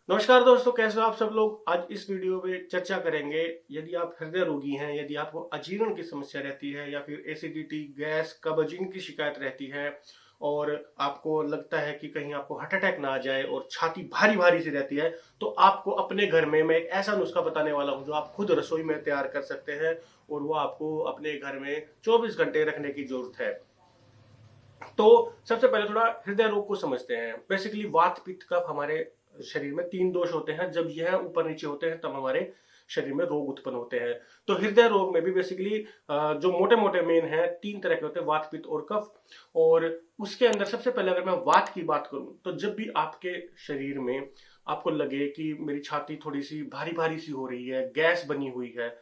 नमस्कार दोस्तों, कैसे हो आप सब लोग। आज इस वीडियो में चर्चा करेंगे, यदि आप हृदय रोगी हैं, यदि आपको अजीर्ण की समस्या रहती है या फिर एसिडिटी, गैस, कब्ज की शिकायत रहती है और आपको लगता है कि कहीं आपको हार्ट अटैक ना आ जाए और छाती भारी भारी सी रहती है, तो आपको अपने घर में मैं एक ऐसा नुस्खा बताने वाला हूं जो आप खुद रसोई में तैयार कर सकते हैं और वो आपको अपने घर में 24 घंटे रखने की जरूरत है। तो सबसे पहले थोड़ा हृदय रोग को समझते हैं। बेसिकली वात, पित्त, कफ हमारे शरीर में तीन दोष होते हैं। जब यह ऊपर नीचे होते हैं तब हमारे शरीर में रोग उत्पन्न होते हैं। तो हृदय रोग में भी बेसिकली जो मोटे मोटे मेन है तीन तरह के होते हैं, वात, पित्त और कफ। और उसके अंदर सबसे पहले अगर मैं वात की बात करूं तो जब भी आपके शरीर में आपको लगे कि मेरी छाती थोड़ी सी भारी भारी सी हो रही है, गैस बनी हुई है,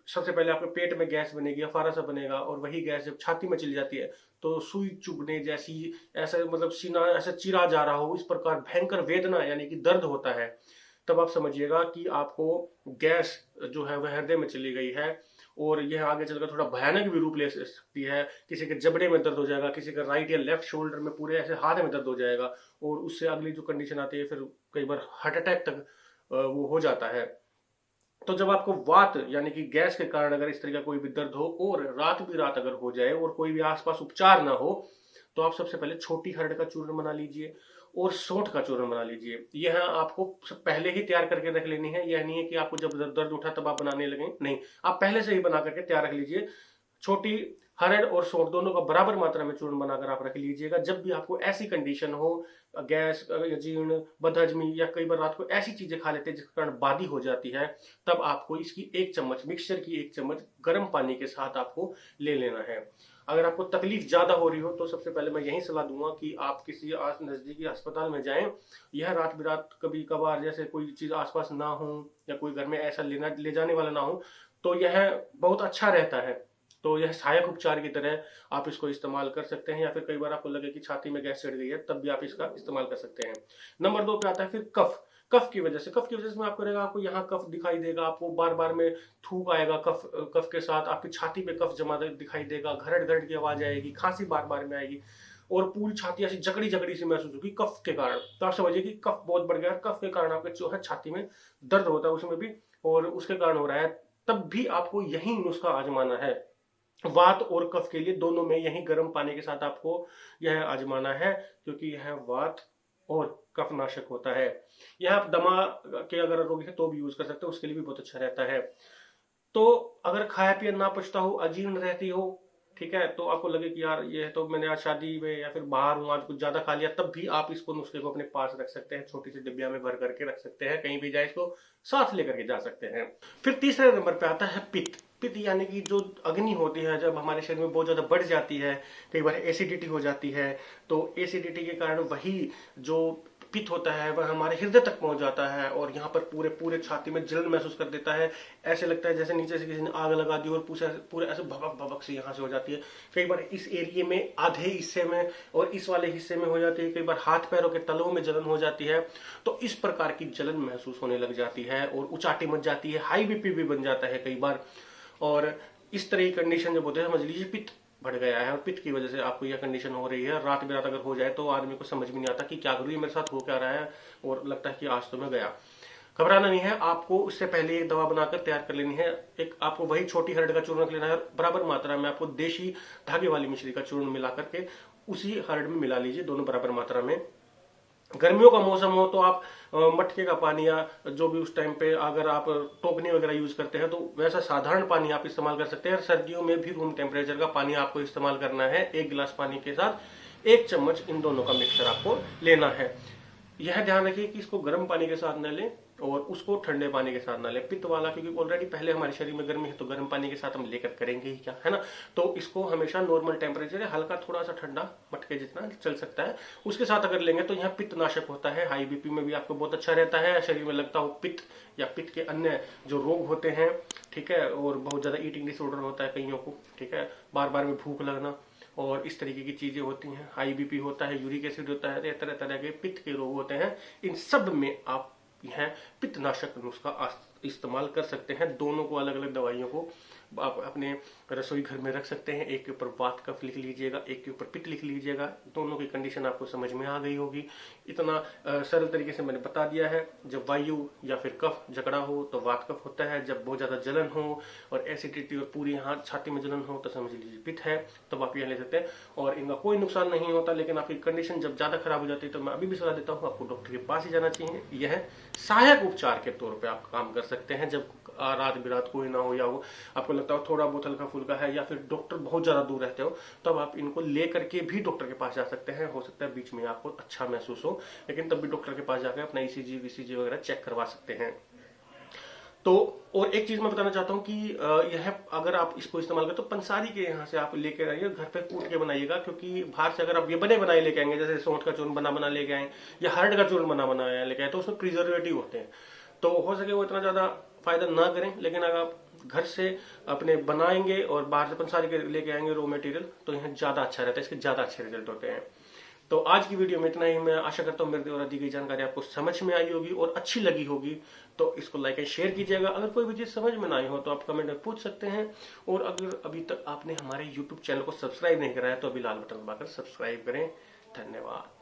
सबसे पहले आपके पेट में गैस बनेगी, अफारा सा बनेगा और वही गैस जब छाती में चली जाती है तो सुई चुभने जैसी, ऐसा मतलब सीना ऐसा चिरा जा रहा हो, इस प्रकार भयंकर वेदना यानी कि दर्द होता है, तब आप समझिएगा कि आपको गैस जो है वह हृदय में चली गई है। और यह आगे चलकर थोड़ा भयानक भी रूप ले सकती है। किसी के जबड़े में दर्द हो जाएगा, किसी का राइट या लेफ्ट शोल्डर में, पूरे ऐसे हाथ में दर्द हो जाएगा और उससे अगली जो कंडीशन आती है फिर कई बार हार्ट अटैक तक वो हो जाता है। तो जब आपको वात यानी कि गैस के कारण अगर इस तरह का कोई भी दर्द हो और रात भी रात अगर हो जाए और कोई भी आसपास उपचार ना हो, तो आप सबसे पहले छोटी हरड़ का चूर्ण बना लीजिए और सौंठ का चूर्ण बना लीजिए। यह आपको पहले ही तैयार करके रख लेनी है। यह नहीं है कि आपको जब दर्द उठा तब आप बनाने लगे, नहीं, आप पहले से ही बना करके तैयार रख लीजिए। छोटी हरड़ और सौंठ दोनों का बराबर मात्रा में चूर्ण बनाकर आप रख लीजिएगा। जब भी आपको ऐसी कंडीशन हो, गैस, अजीर्ण, बदहजमी या कई बार रात को ऐसी चीजें खा लेते हैं जिसके कारण बादी हो जाती है, तब आपको इसकी एक चम्मच, मिक्सचर की एक चम्मच गर्म पानी के साथ आपको ले लेना है। अगर आपको तकलीफ ज्यादा हो रही हो तो सबसे पहले मैं यही सलाह दूंगा कि आप किसी नजदीकी अस्पताल में जाएं। यह रात बिरात कभी कभार जैसे कोई चीज आसपास ना हो या कोई घर में ऐसा लेना ले जाने वाला ना हो तो यह बहुत अच्छा रहता है। तो यह सहायक उपचार की तरह आप इसको इस्तेमाल कर सकते हैं। या फिर कई बार आपको लगे कि छाती में गैस चढ़ गई है, तब भी आप इसका इस्तेमाल कर सकते हैं। नंबर 2 पे आता है फिर कफ। कफ की वजह से मैं आपको रहेगा, आपको यहाँ कफ दिखाई देगा, आपको बार बार में थूक आएगा, कफ कफ के साथ आपकी छाती पे कफ जमा दिखाई देगा, घरट घरट की आवाज आएगी, खांसी बार बार में आएगी और पूरी छाती ऐसी जकड़ी जकड़ी सी महसूस होगी कफ के कारण। तो आप समझिए कि कफ बहुत बढ़ गया, कफ के कारण आपके जो है छाती में दर्द होता है उसमें भी, और उसके कारण हो रहा है, तब भी आपको यही नुस्खा आजमाना है। वात और कफ के लिए दोनों में यही गर्म पानी के साथ आपको यह आजमाना है, क्योंकि यह वात और कफ नाशक होता है। यह आप दमा के अगर रोगी है तो भी यूज कर सकते हो, उसके लिए भी बहुत अच्छा रहता है। तो अगर खाया पिया ना पचता हो, अजीर्ण रहती हो, ठीक है, तो आपको लगे कि यार ये तो मैंने आज शादी में या फिर बाहर हूँ, आज कुछ ज्यादा खा लिया, तब भी आप इसको नुस्खे को अपने पास रख सकते हैं, छोटी सी डिब्बिया में भर करके रख सकते हैं, कहीं भी जाए इसको साथ लेकर के जा सकते हैं। फिर तीसरे नंबर पे आता है पित्त। पित्त यानी कि जो अग्नि होती है, जब हमारे शरीर में बहुत ज्यादा बढ़ जाती है, कई बार एसिडिटी हो जाती है, तो एसिडिटी के कारण वही जो पित्त होता है वह हमारे हृदय तक पहुंच जाता है और यहाँ पर पूरे पूरे छाती में जलन महसूस कर देता है। ऐसे लगता है जैसे नीचे से किसी ने आग लगा दी और पूरे पूरे ऐसे भबक भबक से यहाँ से हो जाती है। कई बार इस एरिया में आधे हिस्से में और इस वाले हिस्से में हो जाती है, कई बार हाथ पैरों के तलों में जलन हो जाती है। तो इस प्रकार की जलन महसूस होने लग जाती है और उचाटी मच जाती है, हाई बीपी भी बन जाता है कई बार। और इस तरह की कंडीशन जब होते हैं, समझ लीजिए पित्त बढ़ गया है और पित्त की वजह से आपको यह कंडीशन हो रही है। रात बिरात अगर हो जाए तो आदमी को समझ में नहीं आता कि क्या करूं, ये मेरे साथ हो क्या रहा है, और लगता है कि आज तो मैं गया। घबराना नहीं है, आपको उससे पहले एक दवा बनाकर तैयार कर लेनी है। एक आपको वही छोटी हरड़ का चूर्ण रख लेना है, बराबर मात्रा में आपको देशी धागे वाली मिश्री का चूर्ण मिला करके उसी हरड़ में मिला लीजिए, दोनों बराबर मात्रा में। गर्मियों का मौसम हो तो आप मटके का पानी या जो भी उस टाइम पे अगर आप टोकनी वगैरह यूज करते हैं तो वैसा साधारण पानी आप इस्तेमाल कर सकते हैं। सर्दियों में भी रूम टेम्परेचर का पानी आपको इस्तेमाल करना है। एक गिलास पानी के साथ एक चम्मच इन दोनों का मिक्सचर आपको लेना है। यह ध्यान रखिए कि इसको गर्म पानी के साथ न लें और उसको ठंडे पानी के साथ ना लें, पित्त वाला, क्योंकि ऑलरेडी पहले हमारे शरीर में गर्मी है तो गर्म पानी के साथ हम लेकर करेंगे ही क्या, है ना। तो इसको हमेशा नॉर्मल टेम्परेचर है, हल्का थोड़ा सा ठंडा मटके जितना चल सकता है उसके साथ अगर लेंगे तो यह पित्त नाशक होता है। हाई बीपी में भी आपको बहुत अच्छा रहता है। शरीर में लगता हो पित्त या पित्त के अन्य जो रोग होते हैं, ठीक है, और बहुत ज्यादा ईटिंग डिसऑर्डर होता है कईयों को, ठीक है, बार बार में भूख लगना और इस तरीके की चीजें होती हैं, हाई बीपी होता है, यूरिक एसिड होता है, तरह तरह के पित्त के रोग होते हैं। इन सब में आप यह पित्तनाशक नुस्खा इस्तेमाल कर सकते हैं। दोनों को अलग अलग दवाइयों को आप अपने रसोई घर में रख सकते हैं। एक के ऊपर वात कफ लिख लीजिएगा, एक के ऊपर पित्त लिख लीजिएगा। दोनों की कंडीशन आपको समझ में आ गई होगी। इतना सरल तरीके से मैंने बता दिया है। जब वायु या फिर कफ झगड़ा हो तो वात कफ होता है। जब बहुत ज्यादा जलन हो और एसिडिटी और पूरी यहाँ छाती में जलन हो तो समझ लीजिए पित्त है, तब आप यह ले सकते हैं। और इनका कोई नुकसान नहीं होता, लेकिन आपकी कंडीशन जब ज्यादा खराब हो जाती है तो मैं अभी भी सलाह देता हूँ आपको डॉक्टर के पास ही जाना चाहिए। यह सहायक उपचार के तौर पे आप काम कर सकते हैं। जब रात बिरात कोई ना हो या वो आपको लगता हो थोड़ा बहुत हल्का फुल्का है या फिर डॉक्टर बहुत ज्यादा दूर रहते हो, तब आप इनको लेकर के भी डॉक्टर के पास जा सकते हैं। हो सकता है बीच में आपको अच्छा महसूस हो, लेकिन तब भी डॉक्टर के पास जाकर अपना ईसीजी वीसीजी वगैरह चेक करवा सकते हैं। तो और एक चीज मैं बताना चाहता हूँ कि यह अगर आप इसको इस्तेमाल करें तो पंसारी के यहाँ से आप लेकर आइए, घर पे कूट के बनाइएगा। क्योंकि बाहर से अगर आप ये बने बनाए लेके आएंगे, जैसे सौंठ का चूर्ण बना बना लेके आए या हर्ड का चूर्ण बना बनाया लेके आए, तो उसमें प्रिजर्वेटिव होते हैं। तो हो सके वो इतना ज्यादा फायदा ना करें। लेकिन अगर आप घर से अपने बनाएंगे और बाहर से पंसारी के लेके आएंगे रॉ मटेरियल, तो यह ज्यादा अच्छा रहता है, इसके ज्यादा अच्छे रिजल्ट होते हैं। तो आज की वीडियो में इतना ही। मैं आशा करता हूँ मेरे द्वारा दी गई जानकारी आपको समझ में आई होगी और अच्छी लगी होगी। तो इसको लाइक एंड शेयर कीजिएगा। अगर कोई भी चीज समझ में ना आई हो तो आप कमेंट में पूछ सकते हैं। और अगर अभी तक आपने हमारे YouTube चैनल को सब्सक्राइब नहीं कराया तो अभी लाल बटन दबाकर सब्सक्राइब करें। धन्यवाद।